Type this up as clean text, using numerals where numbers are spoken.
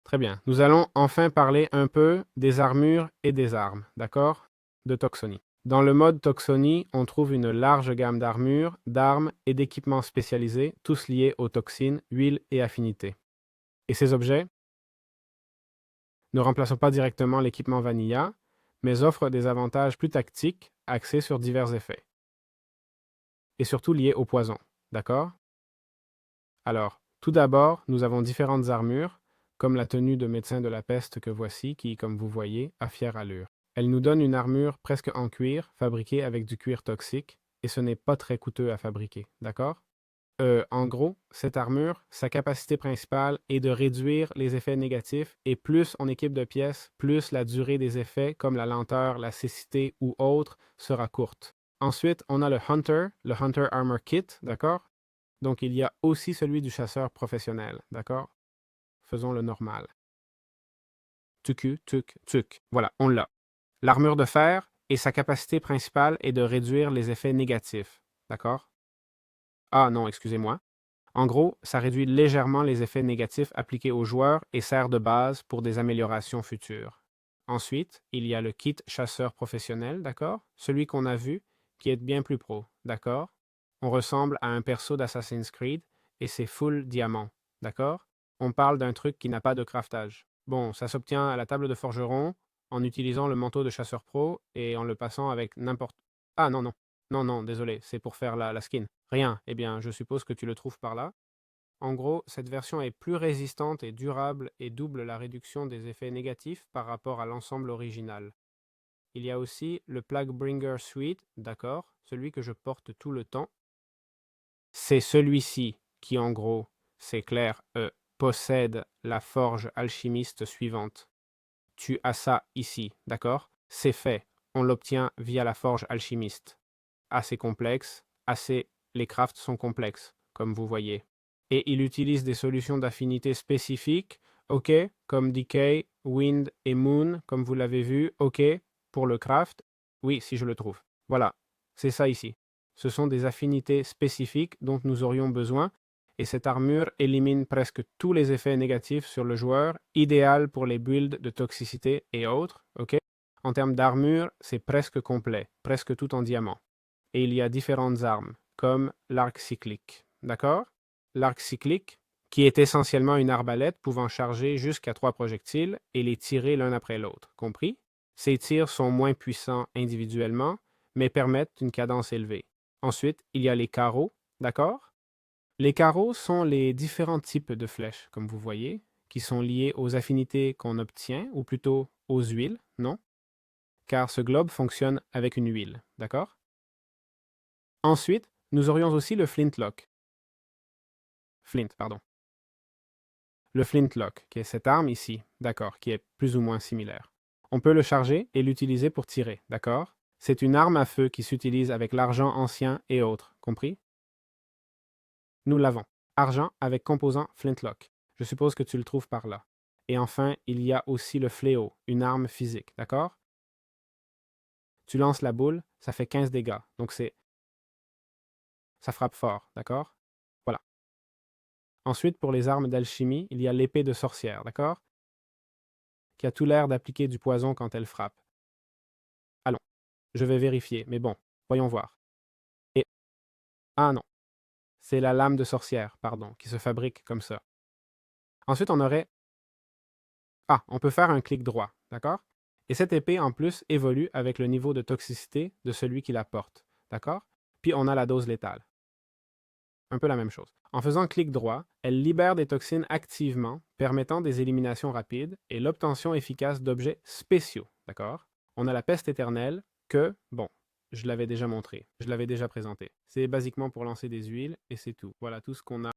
Très bien. Nous allons enfin parler un peu des armures et des armes, d'accord? De Toxony. Dans le mode Toxony, on trouve une large gamme d'armures, d'armes et d'équipements spécialisés, tous liés aux toxines, huiles et affinités. Et ces objets ne remplacent pas directement l'équipement Vanilla, mais offrent des avantages plus tactiques, axés sur divers effets, et surtout liés au poison, d'accord? Alors, tout d'abord, nous avons différentes armures, comme la tenue de médecin de la peste que voici, qui, comme vous voyez, a fière allure. Elle nous donne une armure presque en cuir, fabriquée avec du cuir toxique, et ce n'est pas très coûteux à fabriquer, d'accord? En gros, cette armure, sa capacité principale est de réduire les effets négatifs, et plus on équipe de pièces, plus la durée des effets, comme la lenteur, la cécité ou autre, sera courte. Ensuite, on a le Hunter Armor Kit, d'accord? Donc, il y a aussi celui du chasseur professionnel, d'accord? Faisons le normal. Tuku, tuk, tuk. Voilà, on l'a. L'armure de fer et sa capacité principale est de réduire les effets négatifs, d'accord? Ah non, excusez-moi. En gros, ça réduit légèrement les effets négatifs appliqués aux joueurs et sert de base pour des améliorations futures. Ensuite, il y a le kit chasseur professionnel, d'accord? Celui qu'on a vu, qui est bien plus pro, d'accord? On ressemble à un perso d'Assassin's Creed et c'est full diamant, d'accord? On parle d'un truc qui n'a pas de craftage. Bon, ça s'obtient à la table de forgeron en utilisant le manteau de chasseur pro et en le passant avec n'importe... Ah non, non. Non, non, désolé, c'est pour faire la skin. Rien. Eh bien, je suppose que tu le trouves par là. En gros, cette version est plus résistante et durable et double la réduction des effets négatifs par rapport à l'ensemble original. Il y a aussi le Plaguebringer Suite, d'accord, celui que je porte tout le temps. C'est celui-ci qui, en gros, c'est clair, possède la forge alchimiste suivante. Tu as ça ici, d'accord? C'est fait. On l'obtient via la forge alchimiste. Assez complexe, les crafts sont complexes, comme vous voyez. Et il utilise des solutions d'affinité spécifiques, ok, comme Decay, Wind et Moon, comme vous l'avez vu, ok, pour le craft, oui, si je le trouve. Voilà, c'est ça ici. Ce sont des affinités spécifiques dont nous aurions besoin, et cette armure élimine presque tous les effets négatifs sur le joueur, idéal pour les builds de toxicité et autres, ok? En termes d'armure, c'est presque complet, presque tout en diamant. Et il y a différentes armes, comme l'arc cyclique. D'accord? L'arc cyclique, qui est essentiellement une arbalète pouvant charger jusqu'à 3 projectiles et les tirer l'un après l'autre. Compris? Ces tirs sont moins puissants individuellement, mais permettent une cadence élevée. Ensuite, il y a les carreaux. D'accord? Les carreaux sont les différents types de flèches, comme vous voyez, qui sont liés aux affinités qu'on obtient, ou plutôt aux huiles, non? Car ce globe fonctionne avec une huile. D'accord? Ensuite, nous aurions aussi le flintlock. Flint, pardon. Le flintlock, qui est cette arme ici, d'accord, qui est plus ou moins similaire. On peut le charger et l'utiliser pour tirer, d'accord? C'est une arme à feu qui s'utilise avec l'argent ancien et autres, compris? Nous l'avons. Argent avec composant flintlock. Je suppose que tu le trouves par là. Et enfin, il y a aussi le fléau, une arme physique, d'accord? Tu lances la boule, ça fait 15 dégâts, donc ça frappe fort, d'accord? Voilà. Ensuite, pour les armes d'alchimie, il y a l'épée de sorcière, d'accord? Qui a tout l'air d'appliquer du poison quand elle frappe. Allons, je vais vérifier, mais bon, voyons voir. Et ah non, c'est la lame de sorcière, pardon, qui se fabrique comme ça. Ensuite, on aurait on peut faire un clic droit, d'accord? Et cette épée, en plus, évolue avec le niveau de toxicité de celui qui la porte, d'accord? Puis on a la dose létale. Un peu la même chose. En faisant clic droit, elle libère des toxines activement, permettant des éliminations rapides et l'obtention efficace d'objets spéciaux, d'accord? On a la peste éternelle que, bon, je l'avais déjà montré, je l'avais déjà présenté. C'est basiquement pour lancer des huiles et c'est tout. Voilà tout ce qu'on a